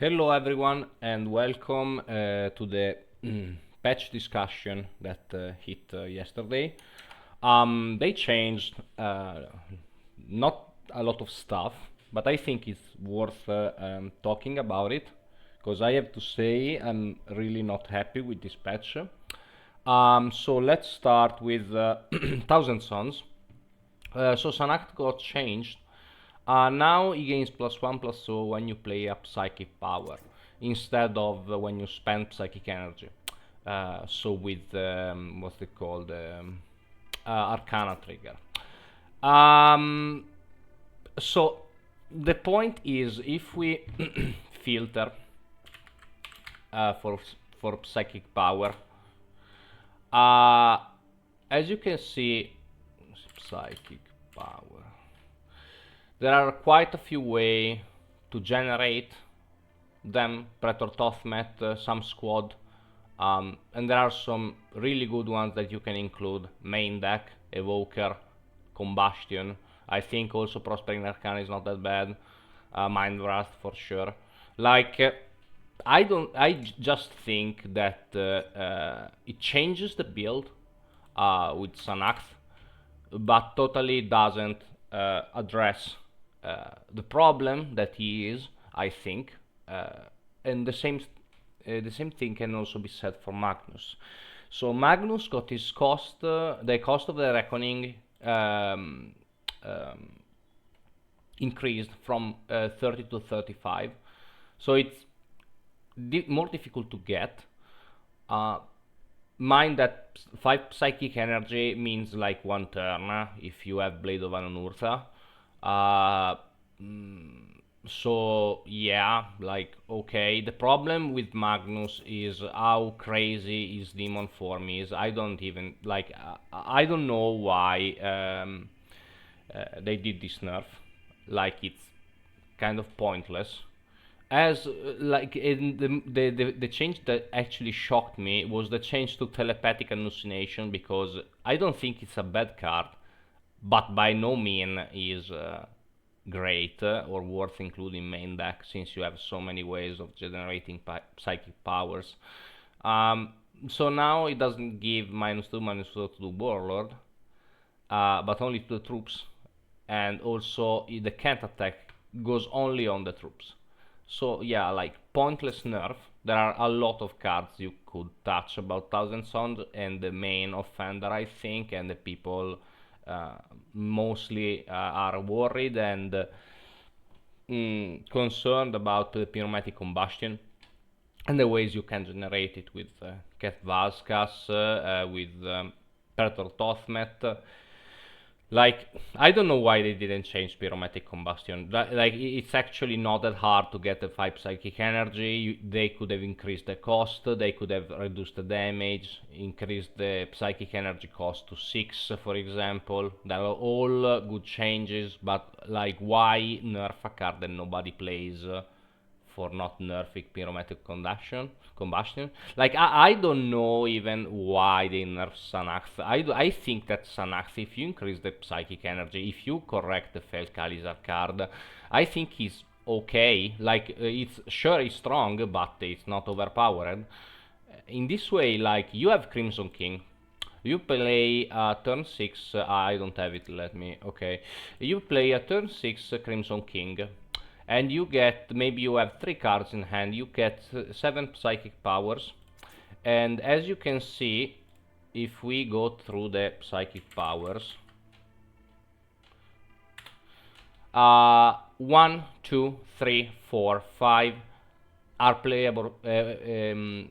Hello everyone and welcome to the patch discussion that hit yesterday. They changed not a lot of stuff, but I think it's worth talking about it because I have to say I'm really not happy with this patch. So let's start with Thousand Sons. So Sanact got changed. Now he gains +1/+0 when you play a psychic power instead of when you spend psychic energy. So with what's it called, Arcana trigger. Um, so the point is, if we filter uh, for for psychic power, uh, as you can see, psychic power. There are quite a few ways to generate them, Pretor Tothmet, some squad, and there are some really good ones that you can include, main deck, Evoker, Combustion. I think also Prospering Arcana is not that bad, Mind Wrath for sure. Like, I just think that it changes the build with Sanath, but totally doesn't address the problem that he is, I think, and the same thing can also be said for Magnus. So Magnus got his cost, the cost of the reckoning um, increased from 30 to 35, so it's more difficult to get. Uh, Mind that 5 psychic energy means like one turn if you have Blade of Anunurtha. Uh, mm, so yeah, like okay. The problem with Magnus is how crazy his demon form is. I don't even like. I don't know why they did this nerf. Like it's kind of pointless as like in the change that actually shocked me was the change to telepathic hallucination, because I don't think it's a bad card, but by no means is great or worth including main deck, since you have so many ways of generating psychic powers. um, so now it doesn't give -2/-2 to the warlord, but only to the troops, and also the can't attack goes only on the troops. So yeah, like pointless nerf. There are a lot of cards you could touch about Thousand Sons, and the main offender, I think, and the people uh, mostly are worried and concerned about the pneumatic combustion and the ways you can generate it with Ket Vaskas, with Pretor Tothmet. Like, I don't know why they didn't change pyromatic combustion. Like, it's actually not that hard to get the 5 psychic energy. They could have increased the cost, they could have reduced the damage, increased the psychic energy cost to 6, for example. That are all good changes, but like, why nerf a card that nobody plays? For not nerfing pyromatic combustion. Like, I don't know even why they nerf Sanath. I think that Sanath, if you increase the psychic energy, if you correct the Felkalizar card, I think he's okay. Like, it's sure he's strong, but it's not overpowered. In this way, like, you have Crimson King. You play turn 6, I don't have it, let me, okay. You play a turn 6 Crimson King, and you get, maybe you have 3 cards in hand, you get 7 psychic powers, and as you can see, if we go through the psychic powers, 1, 2, 3, 4, 5 are playable. 1,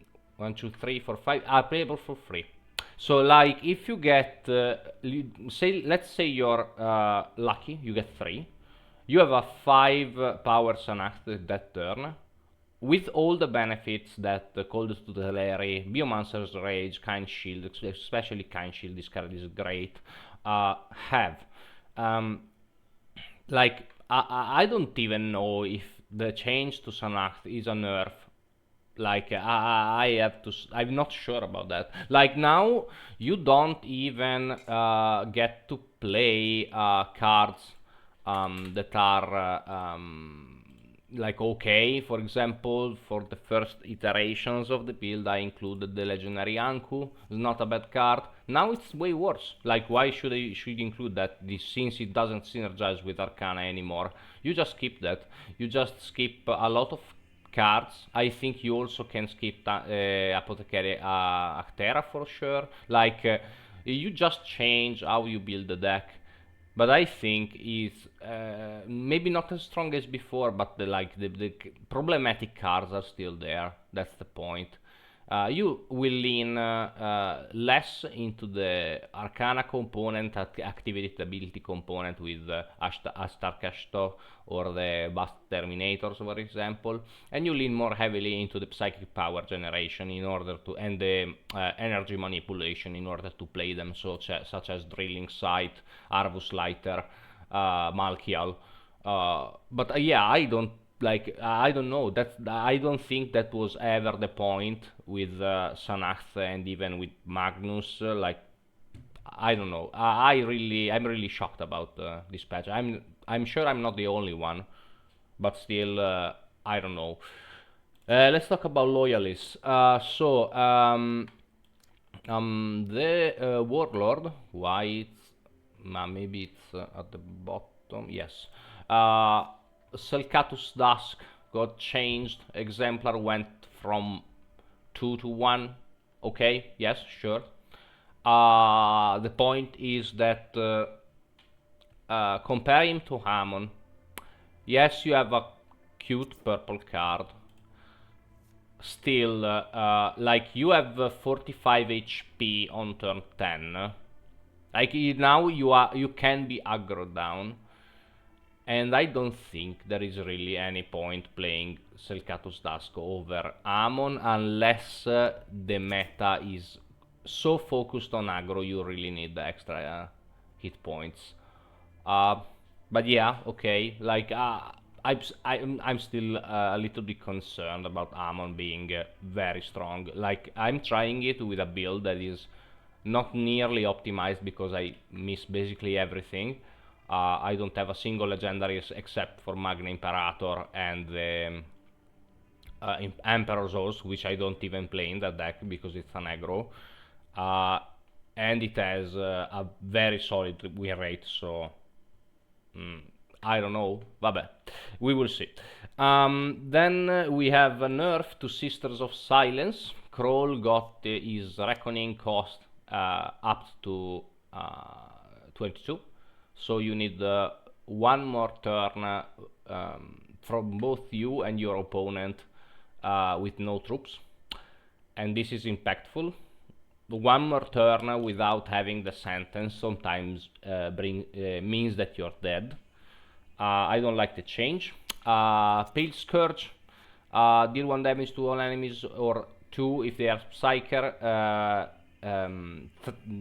2, 3, 4, 5 are playable for free. So like, if you get say, let's say you're lucky, you get 3, you have a 5 power Sanath that turn, with all the benefits that Cold to the Teleri, Biomancer's Rage, Kind Shield, especially Kind Shield, this card is great, have. Um, like, I don't even know if the change to Sanath is a nerf. Like, I have to. I'm not sure about that. Like, now you don't even get to play cards that are like okay. For example, for the first iterations of the build, I included the legendary Anku. It's not a bad card. Now it's way worse. Like, why should include that? Since it doesn't synergize with Arcana anymore, you just skip that. You just skip a lot of cards. I think you also can skip Apothecary Actera for sure. Like, you just change how you build the deck, but I think is maybe not as strong as before, but the problematic cards are still there. That's the point. You will lean less into the Arcana component, activate ability component with Astar Kashto or the Bust Terminators, for example, and you lean more heavily into the psychic power generation in order to, and the energy manipulation in order to play them, such as Drilling Sight, Arvus Lighter, Malkial. But yeah, I don't know. I don't think that was ever the point with Sanath and even with Magnus. I don't know. I'm really shocked about this patch. I'm sure I'm not the only one, but still, I don't know. Let's talk about loyalists. The warlord. Why it's maybe it's at the bottom. Yes. Uh, Selkatus Dusk got changed. Exemplar went from 2 to 1. Okay, yes, sure. The point is that compare him to Hamon. Yes, you have a cute purple card. Still, like you have 45 HP on turn 10. Like now you can be aggro down, and I don't think there is really any point playing Selkatus Dusk over Amon unless the meta is so focused on aggro you really need the extra hit points. Uh, but yeah, okay. Like I'm still a little bit concerned about Amon being very strong. Like I'm trying it with a build that is not nearly optimized because I miss basically everything. I don't have a single legendary except for Magna Imperator and the Emperor's Oath, which I don't even play in that deck because it's an aggro. Uh, and it has a very solid win rate, so I don't know. Vabbè, we will see. Then we have a nerf to Sisters of Silence. Kroll got his reckoning cost up to 22, so you need one more turn from both you and your opponent with no troops, and this is impactful. One more turn without having the sentence sometimes means that you're dead. I don't like the change. Pale Scourge, deal 1 damage to all enemies or 2 if they are Psyker.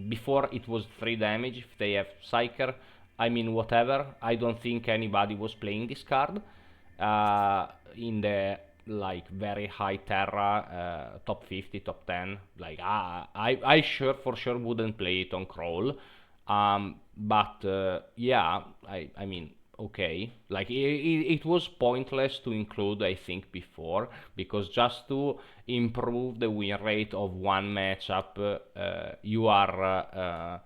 Before it was 3 damage if they have Psyker. I mean, whatever. I don't think anybody was playing this card in the like very high Terra, top 50, top 10. Like I sure for sure wouldn't play it on Crawl. But yeah, I mean, okay, like it was pointless to include, I think, before, because just to improve the win rate of one matchup, you are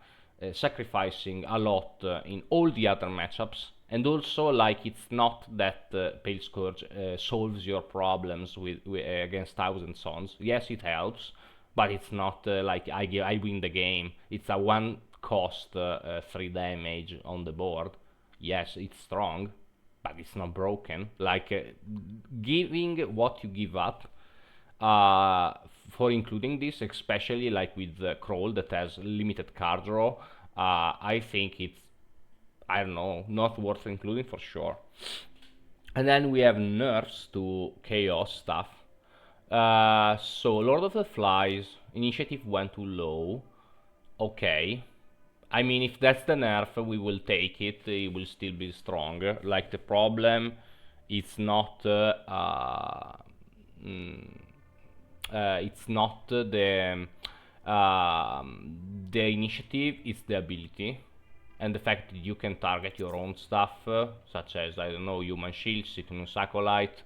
sacrificing a lot in all the other matchups. And also, like, it's not that Pale Scourge solves your problems with against Thousand Sons. Yes, it helps, but it's not like I win the game. It's a one cost 3 damage on the board. Yes, it's strong, but it's not broken. Like giving what you give up for including this, especially like with Crawl that has limited card draw, I think it's, I don't know, not worth including for sure. And then we have nerfs to chaos stuff. So Lord of the Flies initiative went too low. Okay, I mean, if that's the nerf, we will take it. It will still be strong. Like the problem, it's not the initiative. It's the ability, and the fact that you can target your own stuff, such as, I don't know, human shield, Cyclonus Acolyte,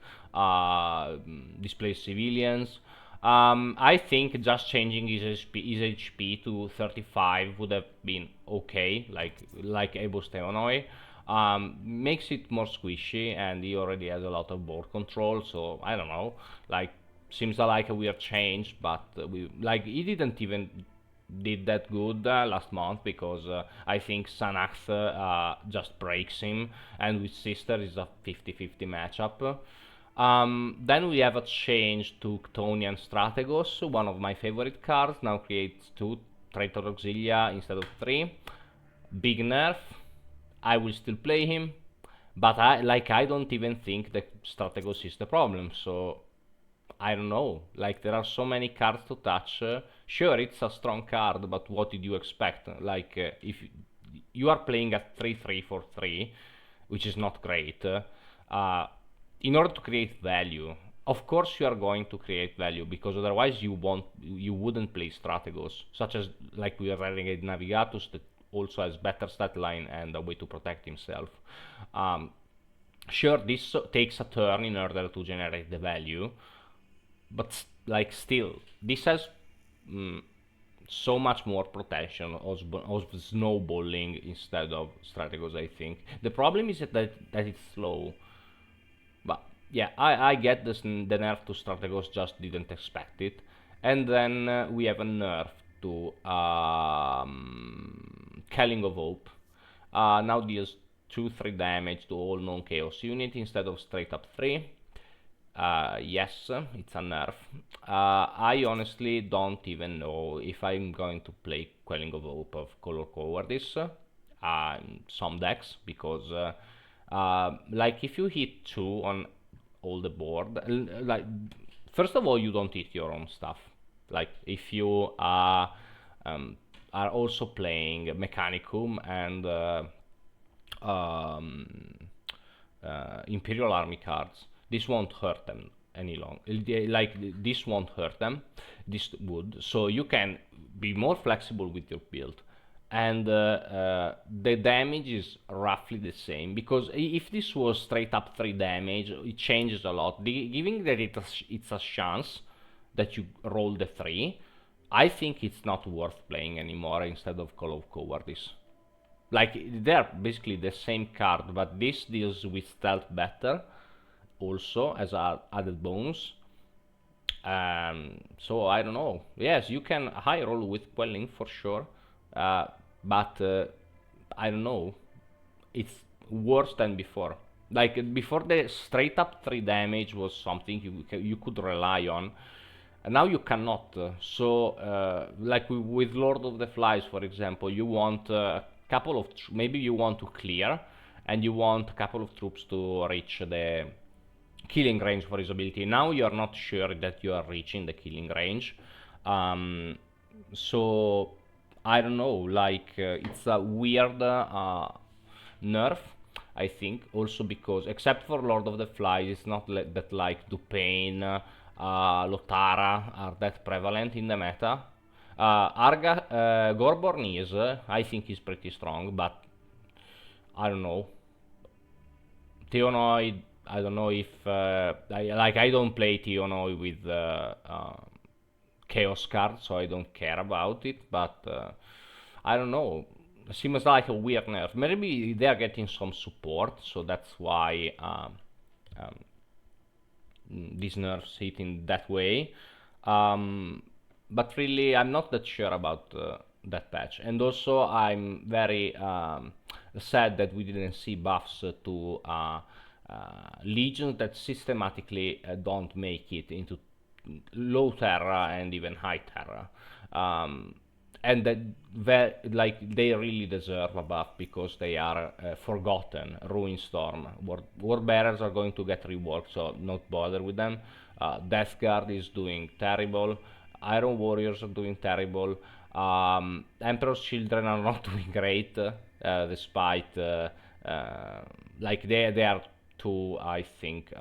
displace civilians. I think just changing his HP to 35 would have been okay, like Ebos Theonoi. Makes it more squishy, and he already has a lot of board control, so I don't know. Like, seems like a weird change, but he didn't even did that good last month, because I think Sanath just breaks him, and with Sister is a 50-50 matchup. Then we have a change to Chthonian Strategos, one of my favorite cards. Now creates 2 Traitor Auxilia instead of 3. Big nerf. I will still play him, but I don't even think that Strategos is the problem. So I don't know. Like, there are so many cards to touch. Sure, it's a strong card, but what did you expect? If you are playing at 3-3 for 3, which is not great, in order to create value, of course you are going to create value, because otherwise you wouldn't play Strategos, such as like we are Renegade Navigatus that also has better stat line and a way to protect himself. Sure, this takes a turn in order to generate the value, but like, still, this has so much more protection of snowballing instead of Strategos, I think. The problem is that it's slow. But yeah, I get this, the nerf to Strategos, just didn't expect it. And then we have a nerf to Quelling of Hope. Now deals 2-3 damage to all non-chaos unit instead of straight up 3. Yes, it's a nerf. I honestly don't even know if I'm going to play Quelling of Hope of Color Cowardice some decks, because like, if you hit 2 on all the board, like, first of all, you don't hit your own stuff. Like, if you are also playing Mechanicum and Imperial Army cards, this won't hurt them any long. Like, this won't hurt them, this would. So you can be more flexible with your build, and the damage is roughly the same, because if this was straight up 3 damage, it changes a lot. Giving that it's a chance that you roll the 3, I think it's not worth playing anymore instead of Call of Cowardice. Like, they're basically the same card, but this deals with stealth better, also as a added bonus. So I don't know. Yes, you can high roll with Quelling for sure, but I don't know. It's worse than before. Like, before, the straight up 3 damage was something you could rely on. And now you cannot. Like with Lord of the Flies, for example, you want a couple of maybe you want to clear, and you want a couple of troops to reach the killing range for his ability. Now you are not sure that you are reaching the killing range. So I don't know. Like, it's a weird nerf, I think, also because, except for Lord of the Flies, it's not that like Dupain, Lotara are that prevalent in the meta. Gorborn is, I think he's pretty strong, but I don't know. Theonoid, I don't know if I don't play Theonoid with Chaos card, so I don't care about it. But I don't know. It seems like a weird nerf. Maybe they are getting some support, so that's why these nerfs hit in that way. But really, I'm not that sure about that patch. And also, I'm very sad that we didn't see buffs to legions that systematically don't make it into low terra and even high terra. And that, like, they really deserve a buff, because they are forgotten. Ruin Storm, War Bearers are going to get reworked, so not bother with them. Death Guard is doing terrible. Iron Warriors are doing terrible. Emperor's Children are not doing great, despite like, they are too, I think,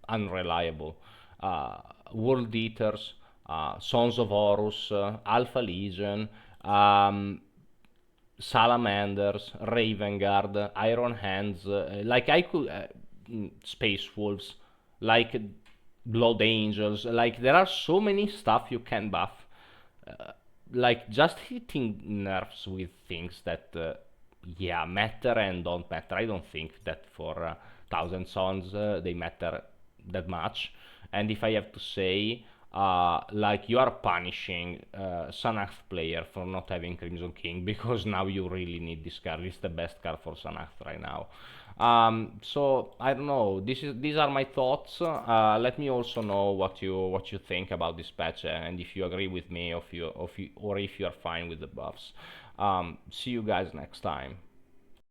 unreliable. World Eaters, Sons of Horus, Alpha Legion, Salamanders, Raven Guard, Iron Hands, like I could, Space Wolves, like Blood Angels, like there are so many stuff you can buff. Uh, like just hitting nerfs with things that, yeah, matter and don't matter. I don't think that for Thousand Sons they matter that much. And if I have to say, like you are punishing Sanath player for not having Crimson King because now you really need this card. It's the best card for Sanath right now. So I don't know. These are my thoughts. Let me also know what you think about this patch, and if you agree with me, or if you are fine with the buffs. See you guys next time.